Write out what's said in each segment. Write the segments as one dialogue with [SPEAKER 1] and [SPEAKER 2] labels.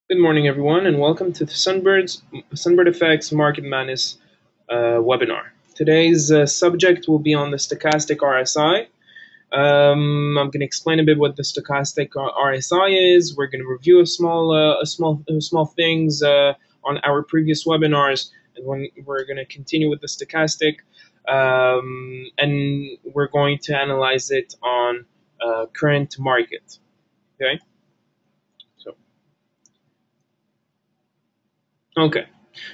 [SPEAKER 1] Good morning, everyone, and welcome to the Sunbird Effects Market Madness webinar. Today's subject will be on the stochastic RSI. I'm going to explain a bit what the stochastic RSI is. We're going to review small things on our previous webinars, and we're going to continue with the stochastic, and we're going to analyze it on current market. Okay. Okay,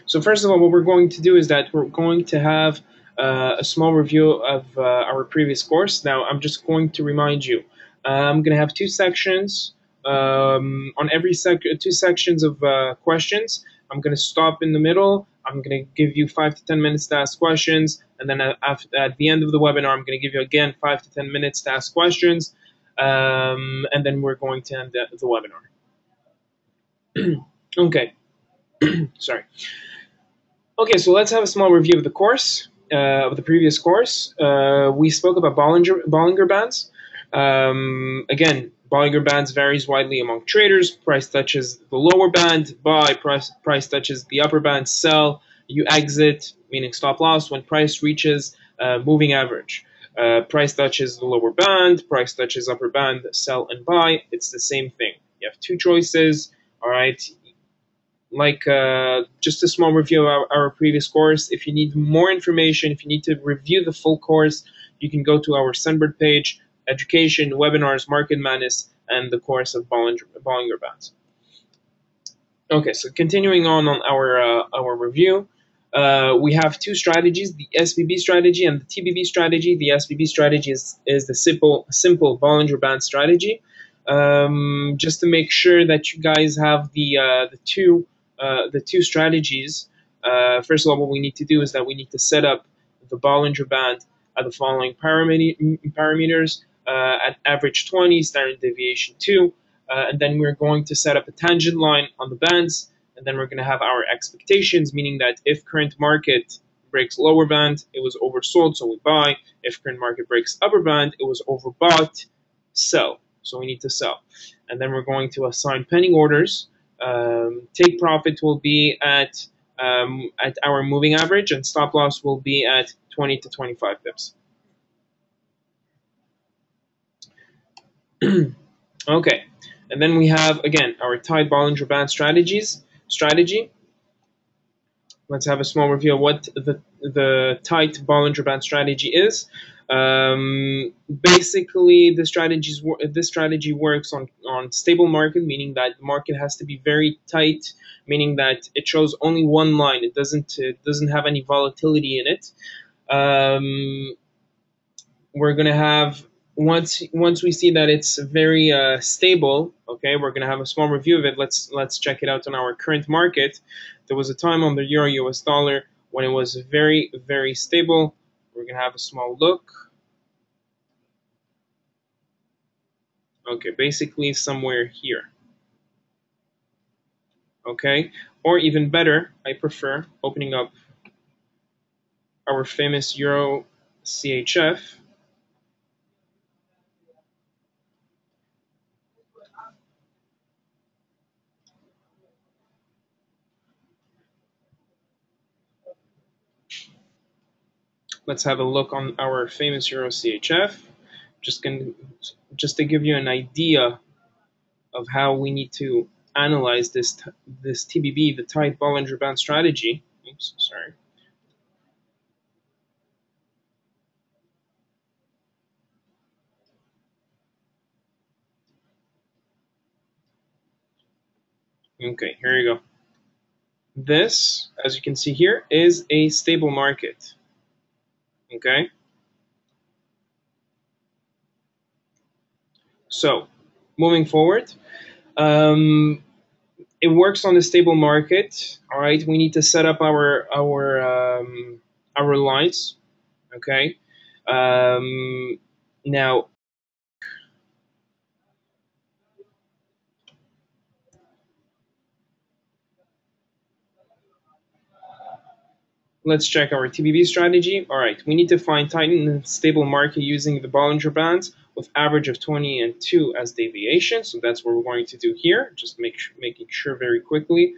[SPEAKER 1] so first of all, what we're going to do is that we're going to have a small review of our previous course. Now, I'm just going to remind you, I'm going to have two sections. On every two sections of questions, I'm going to stop in the middle. I'm going to give you 5 to 10 minutes to ask questions, and then at the end of the webinar, I'm going to give you again 5 to 10 minutes to ask questions, and then we're going to end the webinar. Okay. Sorry. Okay, so let's have a small review of the course, of the previous course. We spoke about Bollinger Bands. Again, Bollinger Bands varies widely among traders. Price touches the lower band, buy. Price touches the upper band, sell. You exit, meaning stop loss, when price reaches moving average. Price touches the lower band, price touches upper band, sell and buy. It's the same thing. You have two choices, all right? Just a small review of our previous course. If you need more information, if you need to review the full course, you can go to our Sunbird page, Education, Webinars, Market Madness, and the course of Bollinger Bands. Okay, so continuing on our review, we have two strategies, the SBB strategy and the TBB strategy. The SBB strategy is the simple Bollinger Band strategy. Just to make sure that you guys have the two strategies. First of all, what we need to do is that we need to set up the Bollinger Band at the following parameters: at average 20, standard deviation 2, and then we're going to set up a tangent line on the bands, and then we're going to have our expectations, meaning that if current market breaks lower band, it was oversold, so we buy. If current market breaks upper band, it was overbought, sell. So we need to sell. And then we're going to assign pending orders. Take profit will be at our moving average, and stop loss will be at 20 to 25 pips. Okay, and then we have, again, our tight Bollinger Band strategy. Let's have a small review of what the tight Bollinger Band strategy is. Basically, this strategy works on stable market, meaning that the market has to be very tight, meaning that it shows only one line. It doesn't have any volatility in it. We're gonna have once we see that it's very stable. Okay, we're gonna have a small review of it. Let's check it out on our current market. There was a time on the Euro US dollar when it was very, very stable. We're gonna have a small look. Okay, basically somewhere here. Okay, or even better, I prefer opening up our famous Euro CHF. Let's have a look on our famous Euro CHF. Just to give you an idea of how we need to analyze this TBB, the tight Bollinger Band strategy. Oops, sorry. Okay, here you go. This, as you can see here, is a stable market. Okay. So, moving forward, it works on a stable market. All right, we need to set up our lines. Okay. Now, let's check our TBB strategy. All right, we need to find tight and stable market using the Bollinger Bands. with average of 20 and 2 as deviation. So that's what we're going to do here, just making sure very quickly.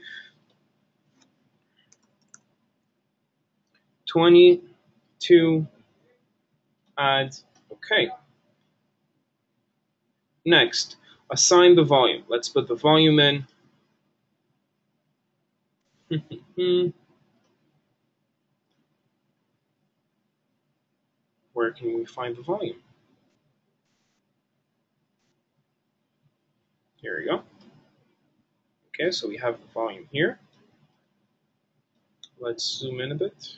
[SPEAKER 1] 22 add, okay. Next, assign the volume. Let's put the volume in. Where can we find the volume? Here we go. Okay, so we have the volume here. Let's zoom in a bit.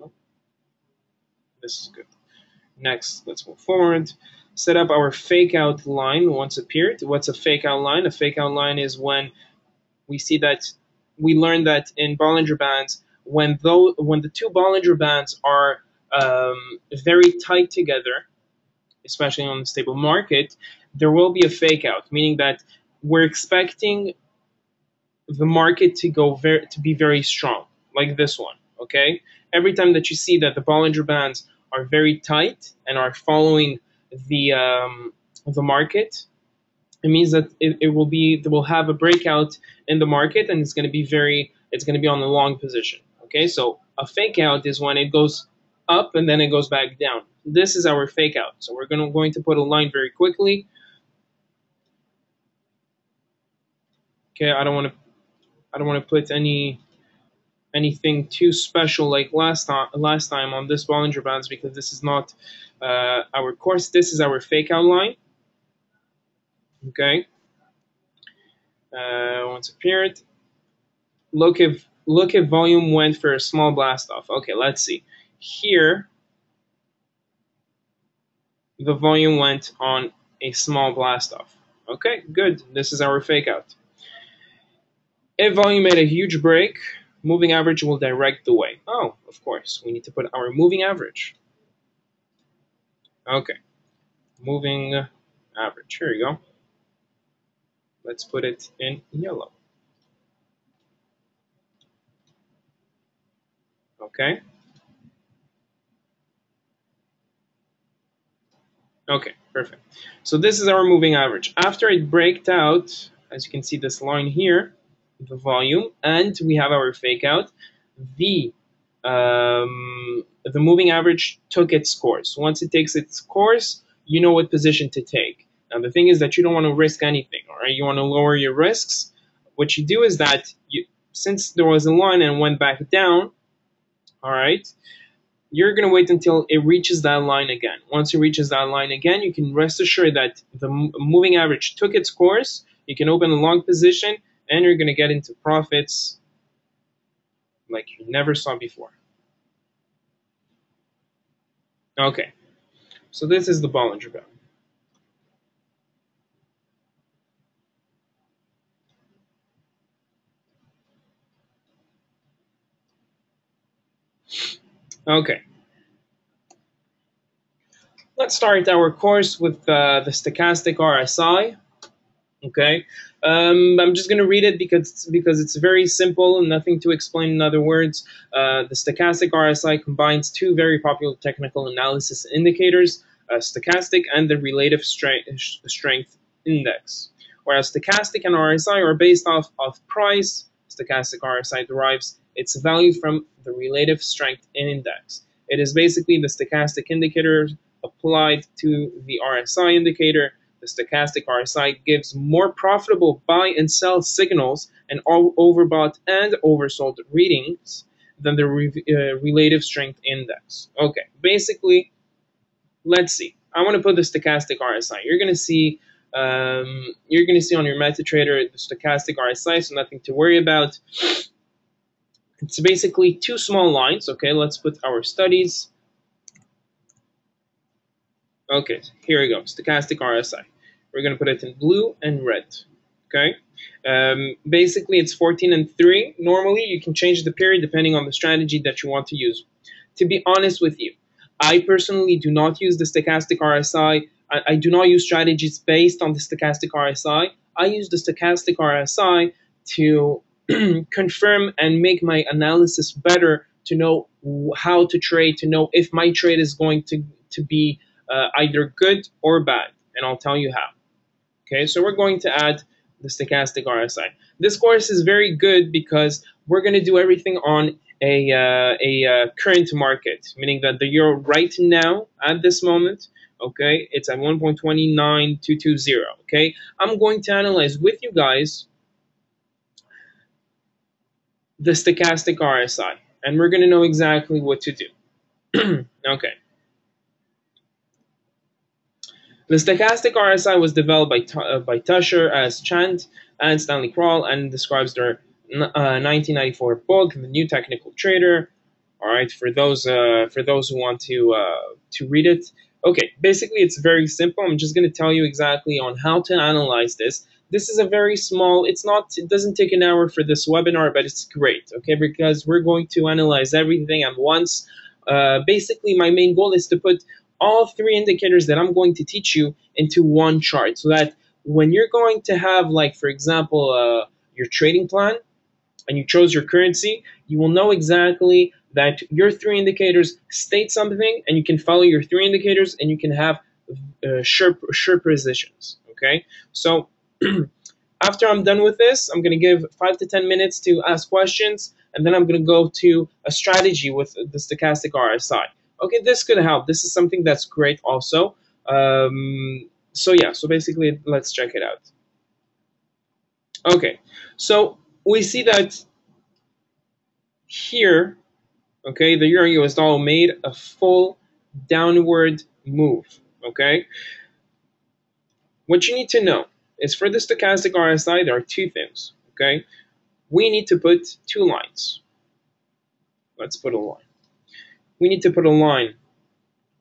[SPEAKER 1] Oh, this is good. Next, let's move forward. Set up our fake out line once appeared. What's a fake out line? A fake out line is when we see that we learned that in Bollinger Bands, when the two Bollinger Bands are very tight together, especially on the stable market, there will be a fake out, meaning that we're expecting the market to be very strong, like this one. Okay, every time that you see that the Bollinger Bands are very tight and are following the market, it means that it will have a breakout in the market, and it's going to be on the long position. Okay, so a fake out is when it goes up and then it goes back down. This is our fake out. So we're going to put a line very quickly. Okay, I don't want to put anything too special like last time on this Bollinger Bands, because this is not our course. This is our fake out line. Okay. Once appeared, look if volume went for a small blast off. Okay, let's see. Here, the volume went on a small blast off. Okay, good. This is our fake out. If volume made a huge break, moving average will direct the way. Oh, of course, we need to put our moving average. Okay, moving average. Here we go. Let's put it in yellow. Okay. Okay, perfect. So this is our moving average. After it breaked out, as you can see this line here, the volume, and we have our fake out, the moving average took its course. Once it takes its course, you know what position to take. Now the thing is that you don't want to risk anything, all right? You want to lower your risks. What you do is that since there was a line and went back down, all right, you're going to wait until it reaches that line again. Once it reaches that line again, you can rest assured that the moving average took its course. You can open a long position, and you're going to get into profits like you never saw before. Okay, so this is the Bollinger Band. Okay, let's start our course with the Stochastic RSI. Okay, I'm just going to read it because it's very simple and nothing to explain in other words. The Stochastic RSI combines two very popular technical analysis indicators, stochastic and the relative strength index. Whereas stochastic and RSI are based off of price, stochastic RSI derives its value from the relative strength index. It is basically the stochastic indicator applied to the RSI indicator. The stochastic RSI gives more profitable buy and sell signals and overbought and oversold readings than the relative strength index. Okay, basically, let's see. I want to put the stochastic RSI. You're going to see on your MetaTrader the stochastic RSI, so nothing to worry about. It's basically two small lines. Okay, let's put our studies. Okay, here we go, stochastic RSI. We're going to put it in blue and red, okay? Basically, it's 14 and 3. Normally, you can change the period depending on the strategy that you want to use. To be honest with you, I personally do not use the stochastic RSI. I do not use strategies based on the stochastic RSI. I use the stochastic RSI to confirm and make my analysis better, to know how to trade, to know if my trade is going to be either good or bad, and I'll tell you how. Okay, so we're going to add the stochastic RSI. This course is very good because we're going to do everything on a current market, meaning that the euro right now at this moment, okay, it's at 1.29220. Okay, I'm going to analyze with you guys the stochastic RSI, and we're going to know exactly what to do. Okay. The stochastic RSI was developed by Tusher as Chand and Stanley Kroll and describes their 1994 book, The New Technical Trader. All right, for those who want to read it. Okay, basically it's very simple. I'm just going to tell you exactly on how to analyze this. This is a very small. It doesn't take an hour for this webinar, but it's great. Okay, because we're going to analyze everything at once. Basically, my main goal is to put all three indicators that I'm going to teach you into one chart, so that when you're going to have, like, for example, your trading plan and you chose your currency, you will know exactly that your three indicators state something, and you can follow your three indicators and you can have sure positions. Okay, so after I'm done with this, I'm going to give 5 to 10 minutes to ask questions, and then I'm going to go to a strategy with the stochastic RSI. Okay, this could help. This is something that's great also. So yeah, so basically, let's check it out. Okay, so we see that here, okay, the euro US dollar made a full downward move. Okay, what you need to know is for the stochastic RSI, there are two things. Okay, we need to put two lines. Let's put a line. We need to put a line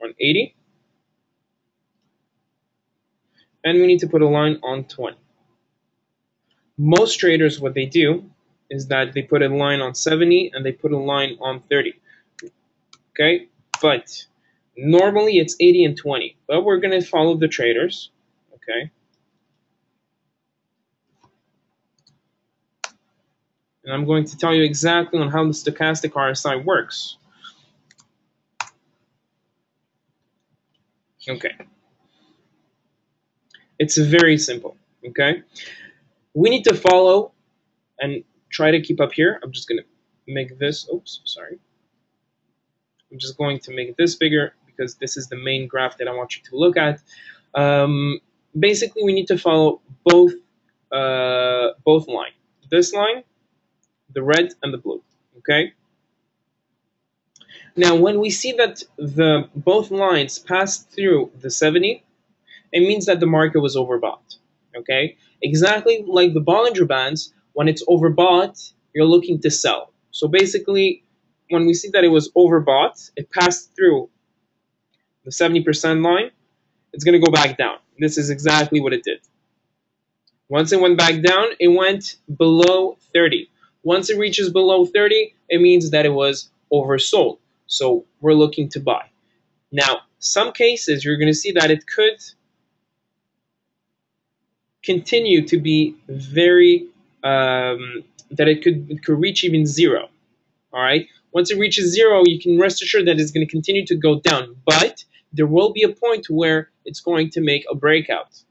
[SPEAKER 1] on 80, and we need to put a line on 20. Most traders, what they do is that they put a line on 70 and they put a line on 30. Okay, but normally it's 80 and 20, but we're going to follow the traders. Okay, and I'm going to tell you exactly on how the stochastic RSI works. Okay, it's very simple. Okay, we need to follow and try to keep up here. I'm just going to make this, oops, sorry. I'm just going to make this bigger because this is the main graph that I want you to look at. Basically, we need to follow both lines. This line, the red and the blue, okay? Now, when we see that both lines pass through the 70, it means that the market was overbought, okay? Exactly like the Bollinger Bands, when it's overbought, you're looking to sell. So basically, when we see that it was overbought, it passed through the 70% line, it's going to go back down. This is exactly what it did. Once it went back down, it went below 30. Once it reaches below 30, it means that it was oversold. So we're looking to buy. Now, some cases, you're going to see that it could continue to be very, that it could reach even zero. All right. Once it reaches zero, you can rest assured that it's going to continue to go down. But there will be a point where it's going to make a breakout.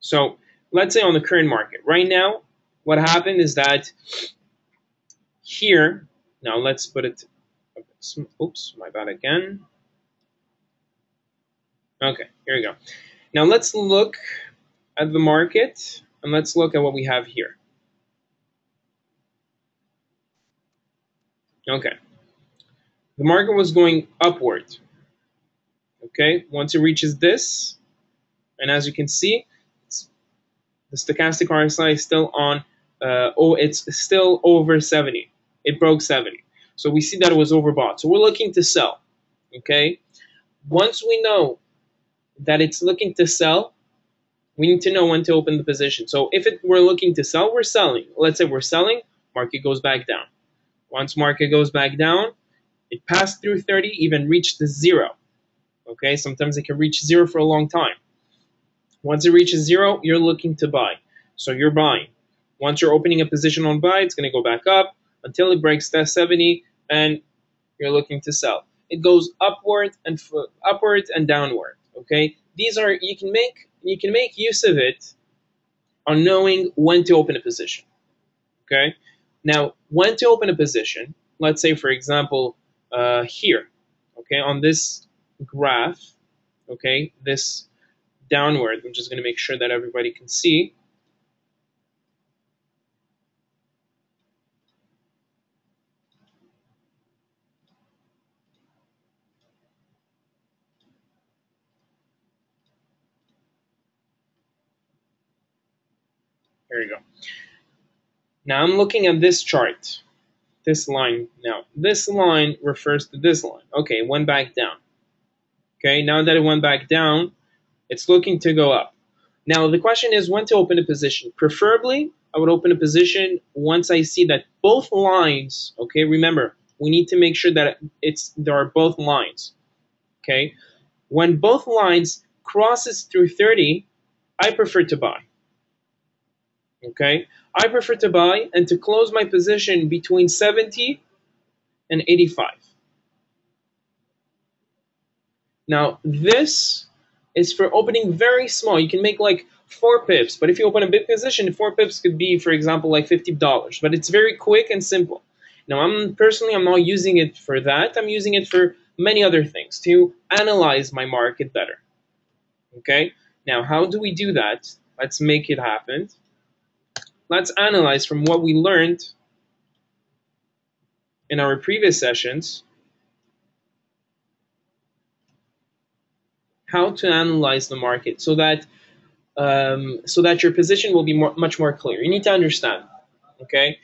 [SPEAKER 1] So let's say on the current market. Right now, what happened is that here, now let's put it, oops, my bad again. Okay, here we go. Now let's look at the market, and let's look at what we have here. Okay, the market was going upward. Okay, once it reaches this, and as you can see, the stochastic RSI is still on, it's still over 70. It broke 70. So we see that it was overbought. So we're looking to sell. Okay, once we know that it's looking to sell, we need to know when to open the position. So if we're looking to sell, we're selling. Let's say we're selling, market goes back down. Once market goes back down, it passed through 30, even reached the zero. Okay, sometimes it can reach zero for a long time. Once it reaches zero, you're looking to buy. So you're buying. Once you're opening a position on buy, it's going to go back up until it breaks that 70, and you're looking to sell. it goes upward and downward. Okay, these are you can make use of it on knowing when to open a position. Okay, now when to open a position. Let's say, for example, here, okay, on this graph, okay, this downward. I'm just going to make sure that everybody can see. Here you go. Now I'm looking at this chart, this line. Now this line refers to this line. Okay, it went back down. Okay, now that it went back down, it's looking to go up. Now the question is when to open a position. Preferably, I would open a position once I see that both lines, okay, remember, we need to make sure that there are both lines, okay? When both lines crosses through 30, I prefer to buy, okay? I prefer to buy and to close my position between 70 and 85. Now, this is for opening very small. You can make like 4 pips, but if you open a big position, 4 pips could be, for example, like $50. But it's very quick and simple. Now, I'm not using it for that. I'm using it for many other things to analyze my market better. Okay? Now, how do we do that? Let's make it happen. Let's analyze from what we learned in our previous sessions how to analyze the market so that your position will be much more clear. You need to understand, okay?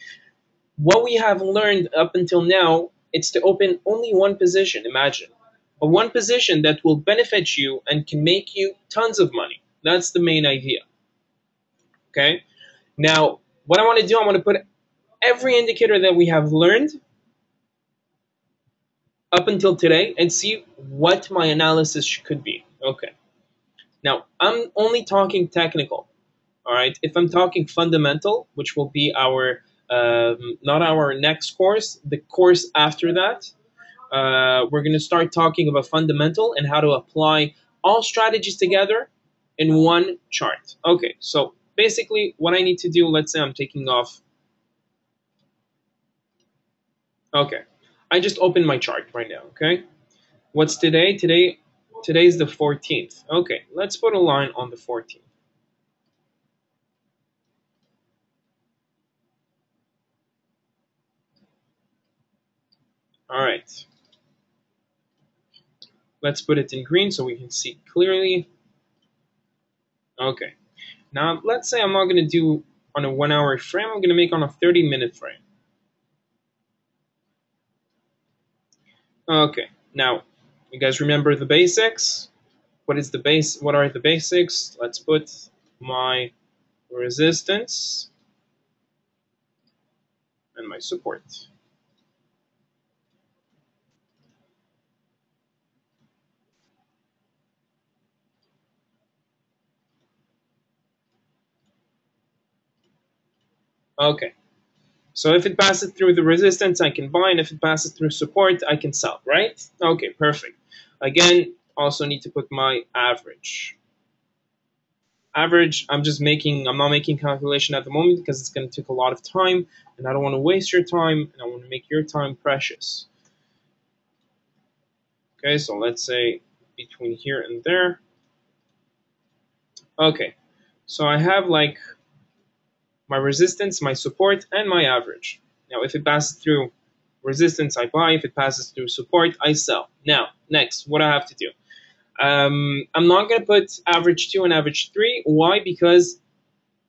[SPEAKER 1] What we have learned up until now, it's to open only one position, imagine. But one position that will benefit you and can make you tons of money. That's the main idea, okay? Now, what I want to do, I want to put every indicator that we have learned up until today and see what my analysis could be, okay? Now, I'm only talking technical, all right? If I'm talking fundamental, which will be our, not our next course, the course after that, we're going to start talking about fundamental and how to apply all strategies together in one chart. Okay, so basically what I need to do, let's say I'm taking off. Okay, I just opened my chart right now, okay? What's today? Today's the 14th. Okay, let's put a line on the 14th. All right. Let's put it in green so we can see clearly. Okay. Now, let's say I'm not going to do on a 1 hour frame. I'm going to make on a 30-minute frame. Okay. Now, you guys remember the basics? What are the basics? Let's put my resistance and my support. Okay. So if it passes through the resistance, I can buy, and if it passes through support, I can sell, right? Okay, perfect. Again, also need to put my average. Average, I'm not making calculation at the moment because it's going to take a lot of time, and I don't want to waste your time, and I want to make your time precious. Okay, so let's say between here and there. Okay, so I have like my resistance, my support, and my average. Now, if it passes through resistance, I buy. If it passes through support, I sell. Now, next, what I have to do. I'm not going to put average 2 and average 3. Why? Because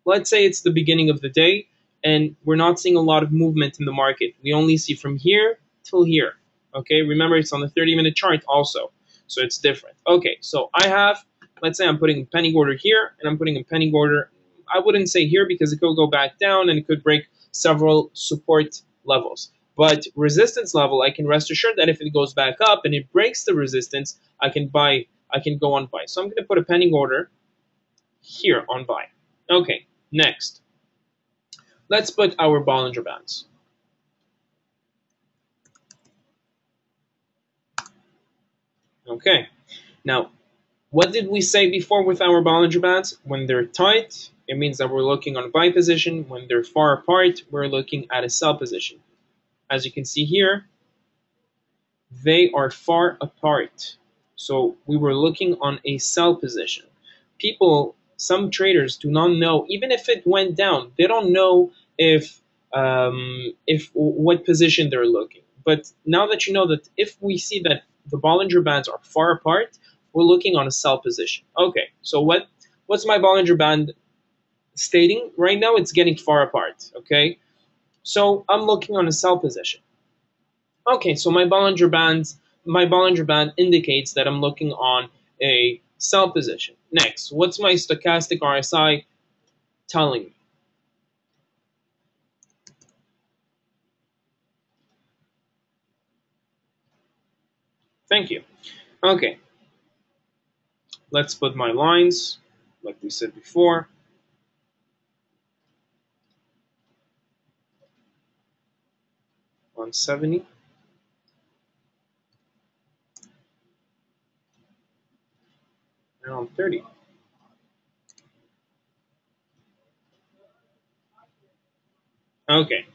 [SPEAKER 1] let's say it's the beginning of the day and we're not seeing a lot of movement in the market. We only see from here till here. Okay, remember it's on the 30-minute chart also, so it's different. Okay, so I have, let's say I'm putting a pending order here and I'm putting a pending order, I wouldn't say here because it could go back down and it could break several support levels. But resistance level, I can rest assured that if it goes back up and it breaks the resistance, I can buy. I can go on buy. So I'm going to put a pending order here on buy. Okay, next. Let's put our Bollinger Bands. Okay. Now, what did we say before with our Bollinger Bands? When they're tight, it means that we're looking on a buy position. When they're far apart, we're looking at a sell position. As you can see here, they are far apart. So we were looking on a sell position. Some traders do not know, even if it went down, they don't know if what position they're looking. But now that you know that if we see that the Bollinger Bands are far apart, we're looking on a sell position. Okay, so what's my Bollinger Band stating? Right now it's getting far apart, okay? So I'm looking on a sell position. Okay, so my Bollinger Band indicates that I'm looking on a sell position. Next, what's my stochastic RSI telling me? Thank you. Okay, let's put my lines, like we said before. On 70. And on 30. Okay.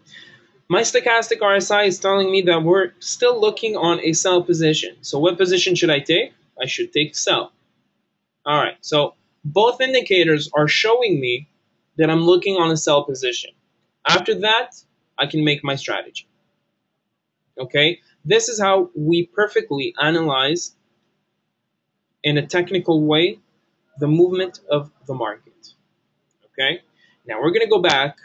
[SPEAKER 1] My stochastic RSI is telling me that we're still looking on a sell position. So what position should I take? I should take sell. All right. So both indicators are showing me that I'm looking on a sell position. After that, I can make my strategy. Okay. This is how we perfectly analyze in a technical way the movement of the market. Okay. Now we're going to go back.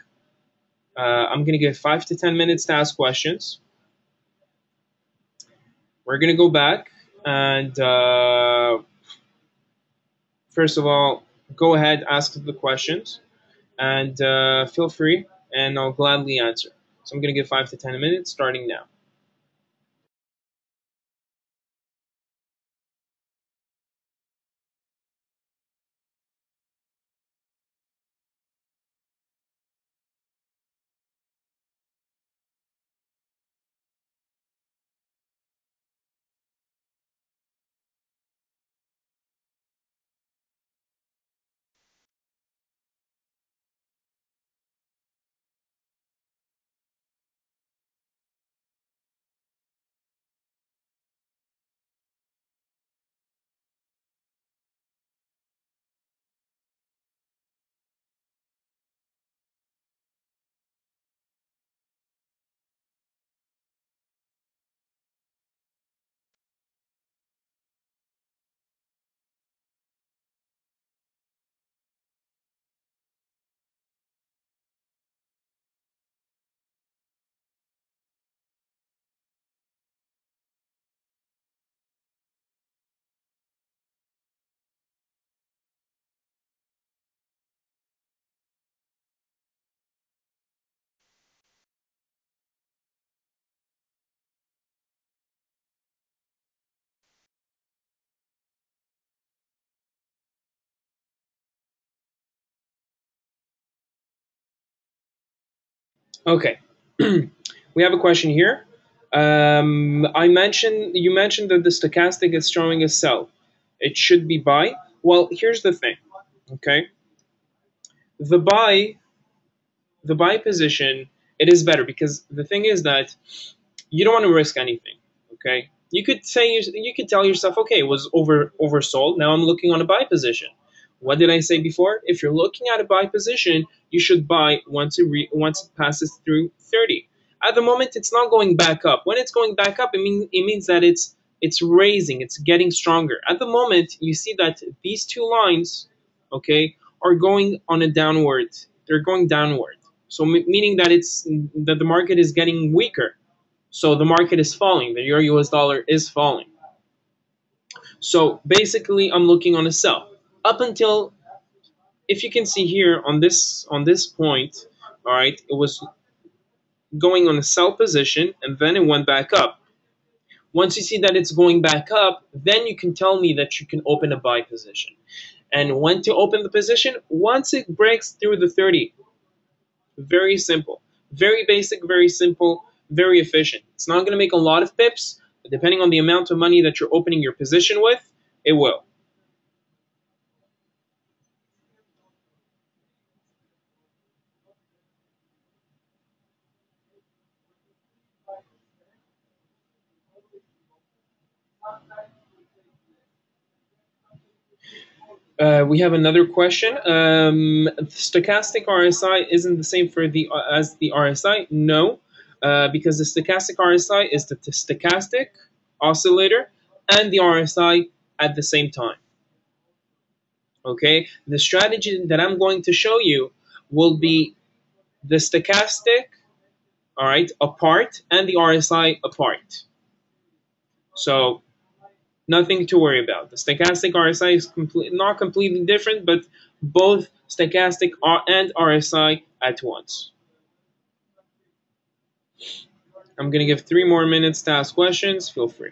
[SPEAKER 1] I'm going to give 5 to 10 minutes to ask questions. We're going to go back and first of all, go ahead, ask the questions, and feel free, and I'll gladly answer. So I'm going to give 5 to 10 minutes starting now. Okay, we have a question here. You mentioned that the stochastic is showing a sell. It should be buy. Well, here's the thing. Okay, the buy the buy position, it is better because the thing is that you don't want to risk anything. Okay, you could tell yourself, okay, it was oversold. Now I'm looking on a buy position. What did I say before? If you're looking at a buy position, you should buy once it passes through 30. At the moment, it's not going back up. When it's going back up, it means that it's raising, it's getting stronger. At the moment, you see that these two lines, okay, are going on a downward. They're going downward. So meaning that the market is getting weaker. So the market is falling. The euro US dollar is falling. So basically, I'm looking on a sell up until, if you can see here on this point, all right, it was going on a sell position and then it went back up. Once you see that it's going back up, then you can tell me that you can open a buy position. And when to open the position? Once it breaks through the 30. Very simple. Very basic, very simple, very efficient. It's not going to make a lot of pips. Depending on the amount of money that you're opening your position with, it will. We have another question. Stochastic RSI isn't the same for the as the RSI. No, because the stochastic RSI is the stochastic oscillator and the RSI at the same time. Okay, the strategy that I'm going to show you will be the stochastic, all right, apart, and the RSI apart. So nothing to worry about. The stochastic RSI is not completely different, but both stochastic and RSI at once. I'm going to give 3 more minutes to ask questions. Feel free.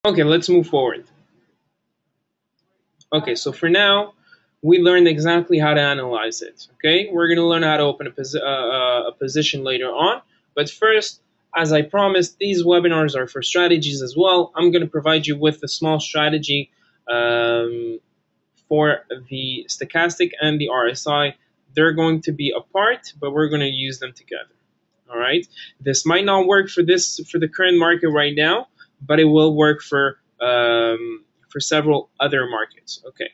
[SPEAKER 1] Okay, let's move forward. Okay, so for now, we learned exactly how to analyze it. Okay, we're going to learn how to open a position later on. But first, as I promised, these webinars are for strategies as well. I'm going to provide you with a small strategy for the stochastic and the RSI. They're going to be apart, but we're going to use them together. All right. This might not work for the current market right now, but it will work for several other markets. Okay.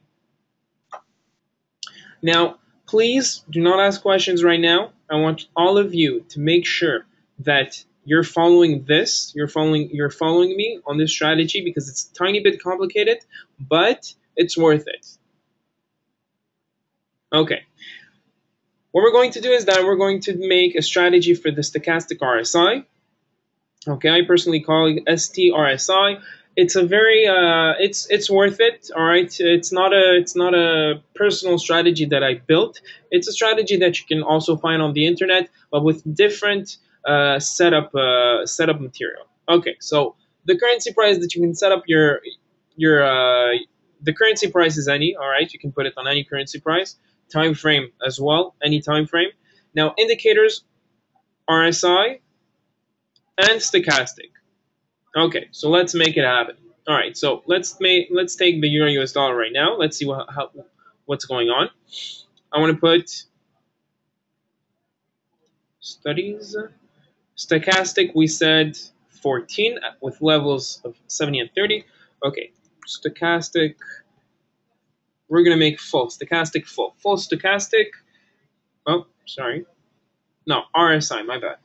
[SPEAKER 1] Now, please do not ask questions right now. I want all of you to make sure that you're following this. You're following me on this strategy because it's a tiny bit complicated, but it's worth it. Okay. What we're going to do is that we're going to make a strategy for the stochastic RSI. Okay, I personally call it STRSI. It's a very it's worth it. All right, it's not a personal strategy that I built. It's a strategy that you can also find on the internet, but with different setup material. Okay, so the currency price that you can set up your the currency price is any. All right, you can put it on any currency price. Time frame as well, any time frame. Now indicators, RSI and stochastic. Okay, so let's make it happen. All right, so let's take the euro US dollar right now. Let's see what's going on. I want to put studies stochastic. We said 14 with levels of 70 and 30. Okay, stochastic. We're gonna make full stochastic full stochastic. Oh, sorry. No, RSI. My bad.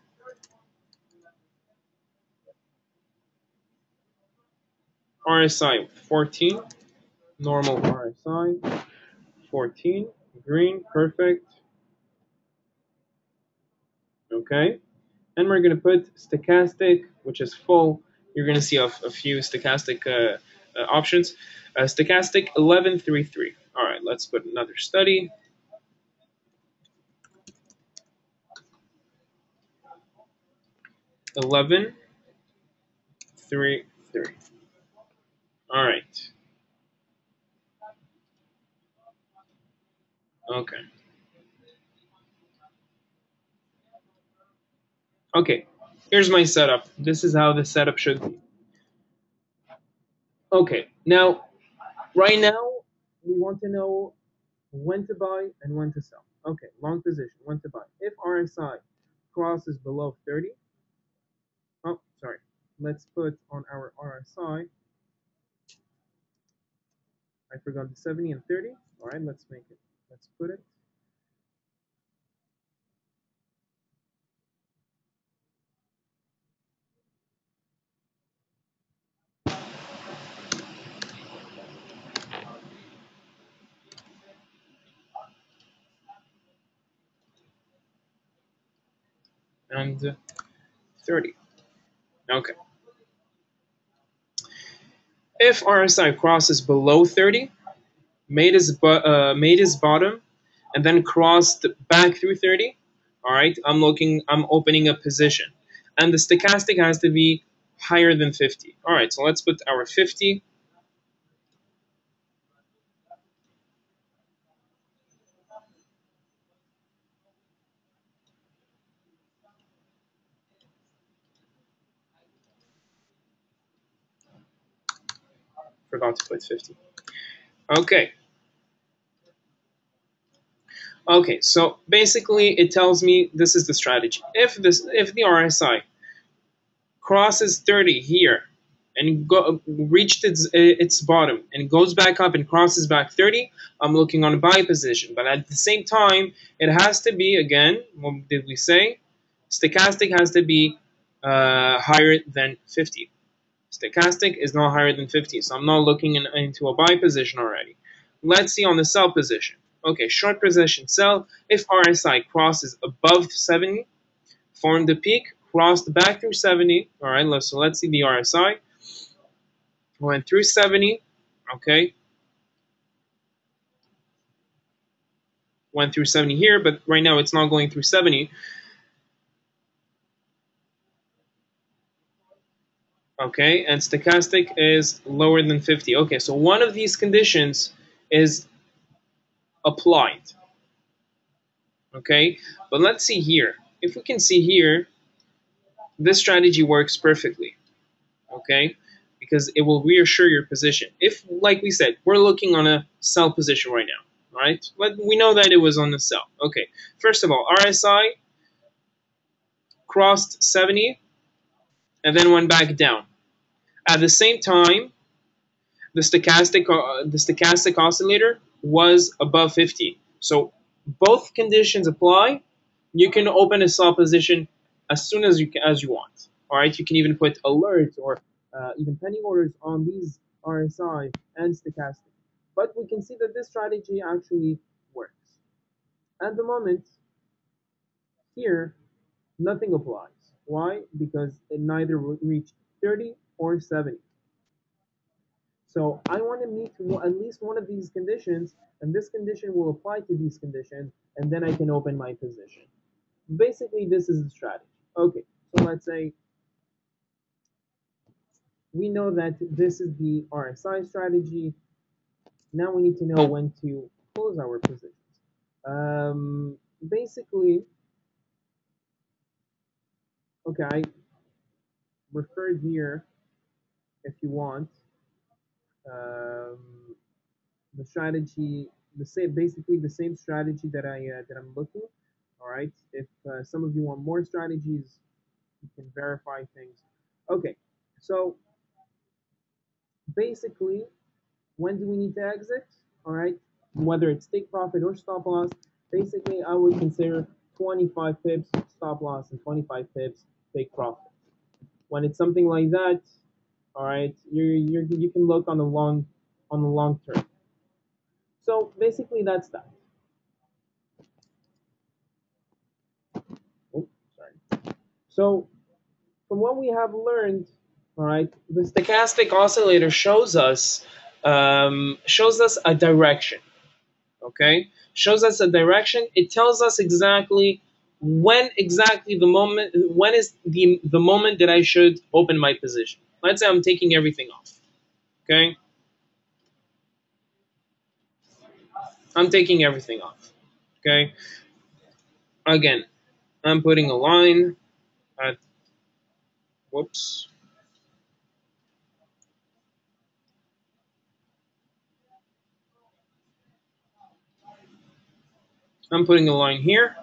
[SPEAKER 1] RSI 14. Normal RSI 14. Green. Perfect. Okay. And we're going to put stochastic, which is full. You're going to see a few stochastic options. Stochastic 1133. All right, let's put another study. 1133. All right. Okay. Okay. Here's my setup. This is how the setup should be. Okay. Now, right now, we want to know when to buy and when to sell. Okay. Long position. When to buy. If RSI crosses below 30. Oh, sorry. Let's put on our RSI. I forgot the 70 and 30. All right. Let's make it. Let's put it. And 30. Okay. If RSI crosses below 30, made his bottom, and then crossed back through 30, all right, I'm opening a position. And the stochastic has to be higher than 50. All right, so let's put our 50. Forgot to put 50. Okay. Okay, so basically it tells me this is the strategy. If the RSI crosses 30 here and reached its bottom and goes back up and crosses back 30, I'm looking on a buy position. But at the same time, it has to be, again, what did we say? Stochastic has to be higher than 50. Stochastic is not higher than 50, so I'm not looking into a buy position already. Let's see on the sell position. Okay, short position sell. If RSI crosses above 70, formed the peak, crossed back through 70. All right, so let's see the RSI. Went through 70. Okay, went through 70 here, but right now it's not going through 70. Okay, and stochastic is lower than 50. Okay, so one of these conditions is applied. Okay, but let's see here. If we can see here, this strategy works perfectly. Okay, because it will reassure your position. If, like we said, we're looking on a sell position right now, right? But we know that it was on the sell. Okay, first of all, RSI crossed 70 and then went back down. At the same time, the stochastic oscillator was above 50. So both conditions apply. You can open a sell position as soon as you want. All right, you can even put alerts or even pending orders on these RSI and stochastic. But we can see that this strategy actually works. At the moment, here, nothing applies. Why? Because it neither reached 30 or 70. So I want to meet at least one of these conditions, and this condition will apply to these conditions, and then I can open my position. Basically, this is the strategy. Okay, so let's say we know that this is the RSI strategy. Now we need to know when to close our positions. Basically, okay, I referred here, if you want, um, the strategy, basically the same strategy that I'm looking. All right. If some of you want more strategies, you can verify things. Okay. So basically, when do we need to exit? All right. Whether it's take profit or stop loss, basically I would consider 25 pips stop loss and 25 pips take profit. When it's something like that, all right, you can look on the long term. So basically that's that. Oh, sorry. So from what we have learned, all right, the stochastic oscillator shows us a direction. Okay, shows us a direction. It tells us exactly when is the moment that I should open my position. Let's say I'm taking everything off. Okay, I'm taking everything off. Okay, again, I'm putting a line at, whoops, I'm putting a line here.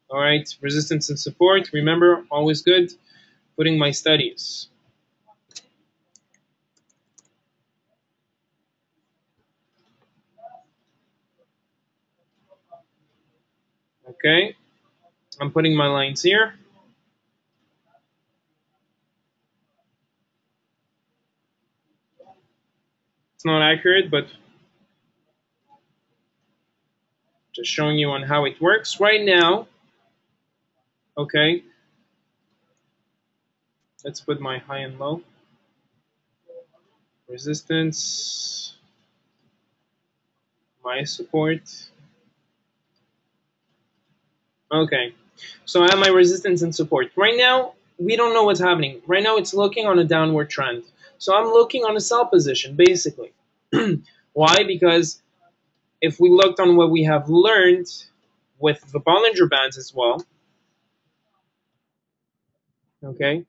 [SPEAKER 1] All right, resistance and support, remember, always good. Putting my studies. Okay, I'm putting my lines here. It's not accurate, but just showing you on how it works right now. Okay, let's put my high and low. Resistance, my support. Okay, so I have my resistance and support. Right now, we don't know what's happening. Right now, it's looking on a downward trend. So I'm looking on a sell position, basically. Why? Because if we looked on what we have learned with the Bollinger Bands as well, okay,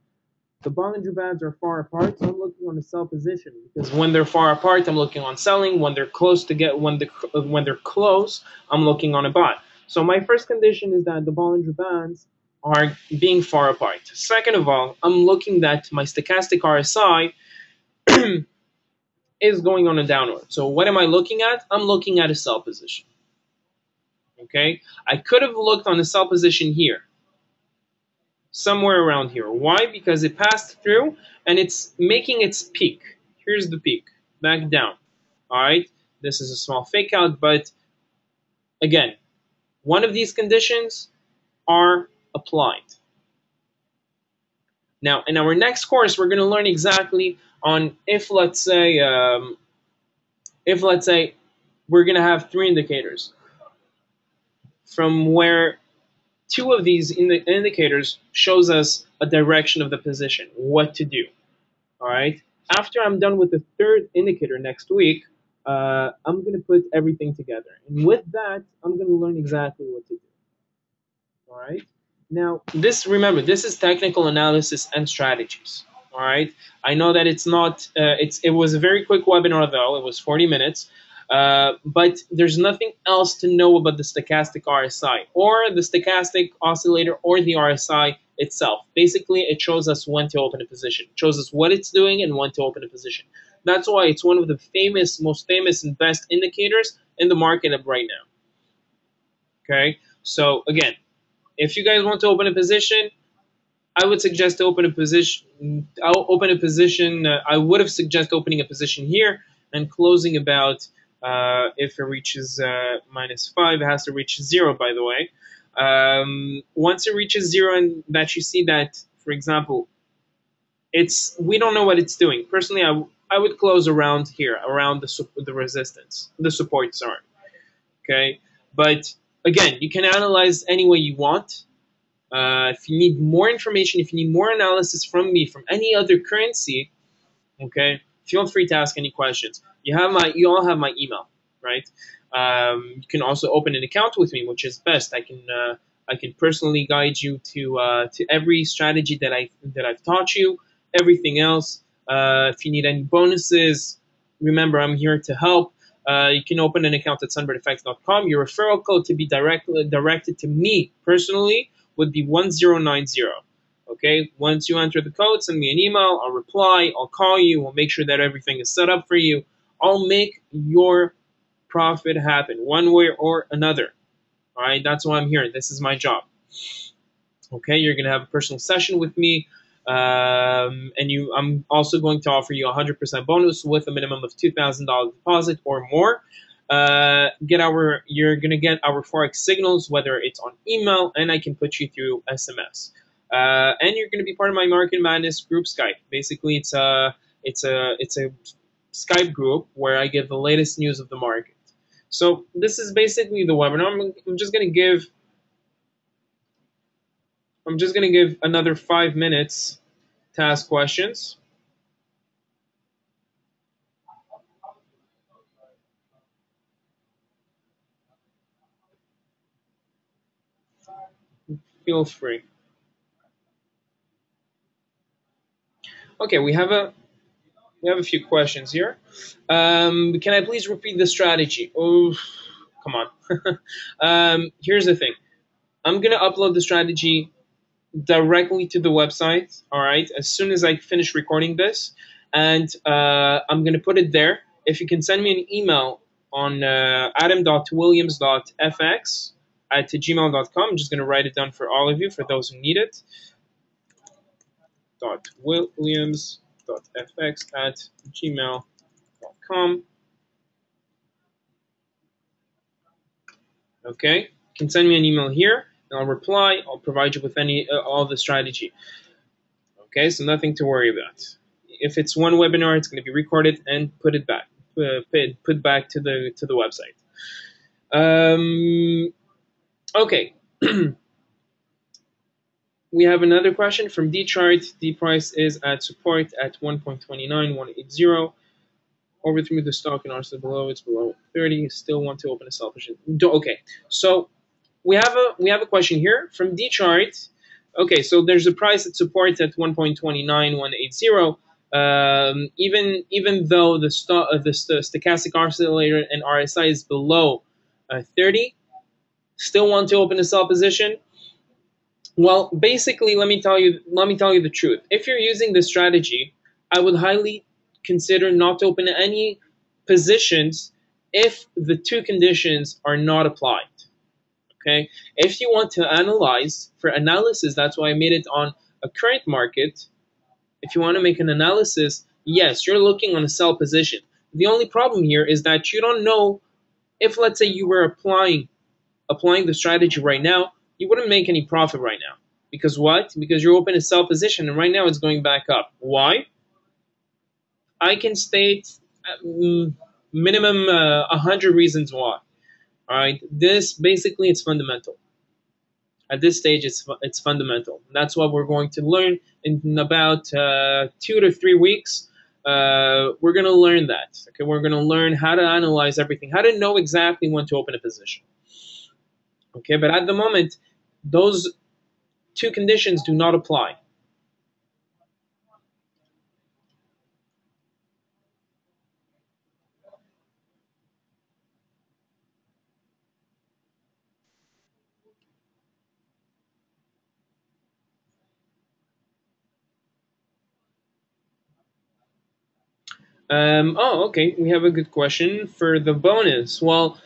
[SPEAKER 1] the Bollinger Bands are far apart, so I'm looking on a sell position because when they're far apart, I'm looking on selling. When they're close to get when they're close, I'm looking on a buy. So my first condition is that the Bollinger Bands are being far apart. Second of all, I'm looking that my stochastic RSI is going on a downward. So what am I looking at? I'm looking at a sell position. Okay, I could have looked on a sell position here, somewhere around here. Why? Because it passed through and it's making its peak. Here's the peak, back down. All right, this is a small fake out, but again, one of these conditions are applied. Now, in our next course, we're going to learn exactly on if let's say we're going to have three indicators from where two of these indicators shows us a direction of the position, what to do. All right. After I'm done with the third indicator next week, I'm going to put everything together. And with that, I'm going to learn exactly what to do. All right. Now, remember, this is technical analysis and strategies. All right. I know that it's not. It was a very quick webinar though. It was 40 minutes. But there's nothing else to know about the stochastic RSI or the stochastic oscillator or the RSI itself. Basically, it shows us when to open a position. It shows us what it's doing and when to open a position. That's why it's one of the most famous and best indicators in the market right now. Okay. So again, if you guys want to open a position, I would suggest to open a position. I'll open a position. I would have suggested opening a position here and closing about. If it reaches -5, it has to reach 0. By the way, once it reaches 0, and that you see that, for example, we don't know what it's doing. Personally, I would close around here, around the resistance, the support. Sorry. Okay, but again, you can analyze any way you want. If you need more information, if you need more analysis from me, from any other currency, okay, feel free to ask any questions. You all have my email, right? You can also open an account with me, which is best. I can personally guide you to every strategy that I've taught you. Everything else, if you need any bonuses, remember I'm here to help. You can open an account at sunbirdeffects.com. Your referral code to be directed to me personally would be 1090. Okay, once you enter the code, send me an email, I'll reply, I'll call you, we'll make sure that everything is set up for you. I'll make your profit happen one way or another. All right, that's why I'm here. This is my job. Okay, you're going to have a personal session with me. I'm also going to offer you a 100% bonus with a minimum of $2,000 deposit or more. You're gonna get our forex signals, whether it's on email, and I can put you through SMS. And you're gonna be part of my Market Madness group Skype. Basically, it's a Skype group where I give the latest news of the market. So this is basically the webinar. I'm just gonna give another 5 minutes to ask questions. Feel free. Okay, we have a few questions here. Can I please repeat the strategy? Oh, come on. Here's the thing. I'm gonna upload the strategy directly to the website. All right, as soon as I finish recording this, and I'm gonna put it there. If you can send me an email on adam.williams.fx@gmail.com. I'm just gonna write it down for all of you, for those who need it. .williams.fx@gmail.com. Okay, you can send me an email here, and I'll reply. I'll provide you with all the strategy. Okay, so nothing to worry about. If it's one webinar, it's going to be recorded and put it back, put back to the website. Okay. We have another question from D chart. D price is at support at 1.29180. Overthrew the stock and RSI below. It's below 30. Still want to open a sell position. Okay, so we have a question here from D chart. Okay, so there's a price that supports at 1.29180. Even though the stochastic oscillator and RSI is below 30, still want to open a sell position. Well, basically, let me tell you the truth. If you're using this strategy, I would highly consider not to open any positions if the two conditions are not applied. Okay, if you want to analyze, for analysis, that's why I made it on a current market. If you want to make an analysis, yes, you're looking on a sell position. The only problem here is that you don't know if, let's say, you were applying the strategy right now, you wouldn't make any profit right now. Because what? Because you're open a sell position, and right now it's going back up. Why? I can state minimum 100 reasons why. All right, this basically it's fundamental. At this stage, it's fundamental. That's what we're going to learn in about 2 to 3 weeks. We're going to learn that. Okay, we're going to learn how to analyze everything, how to know exactly when to open a position. Okay, but at the moment, those two conditions do not apply. Okay. We have a good question for the bonus. Well,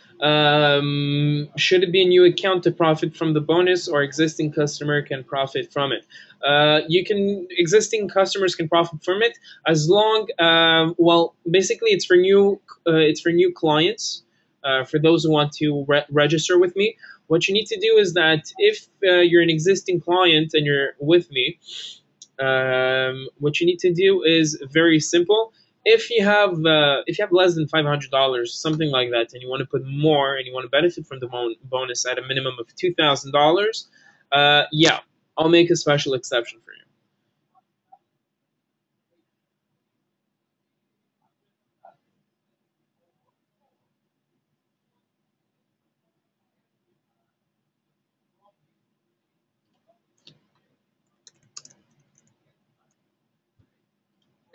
[SPEAKER 1] should it be a new account to profit from the bonus, or existing customer can profit from it? Existing customers can profit from it as long. Well, basically, it's for new clients. For those who want to register with me, what you need to do is that if you're an existing client and you're with me, what you need to do is very simple. If you have less than $500, something like that, and you want to put more, and you want to benefit from the bonus at a minimum of $2,000, yeah, I'll make a special exception for you.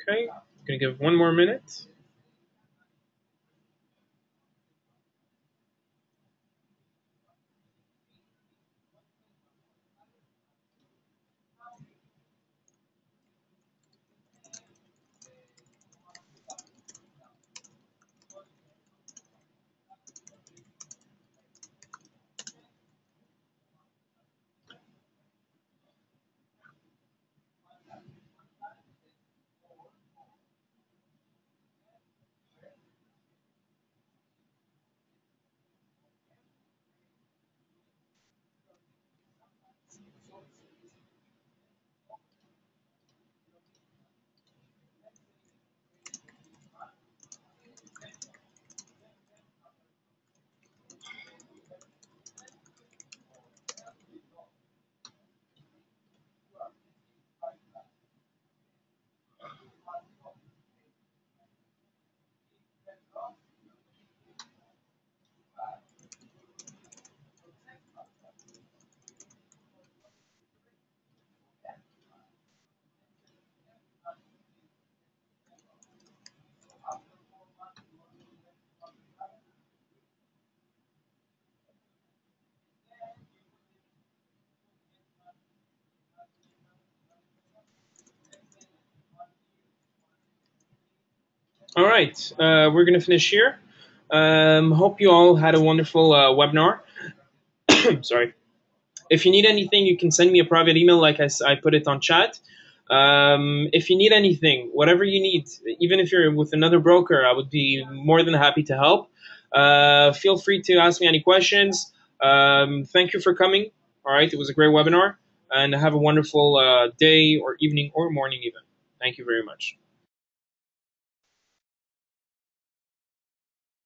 [SPEAKER 1] Okay, gonna give 1 more minute. All right, we're going to finish here. Hope you all had a wonderful webinar. Sorry. If you need anything, you can send me a private email like I put it on chat. If you need anything, whatever you need, even if you're with another broker, I would be more than happy to help. Feel free to ask me any questions. Thank you for coming. All right, it was a great webinar, and have a wonderful day or evening or morning even. Thank you very much.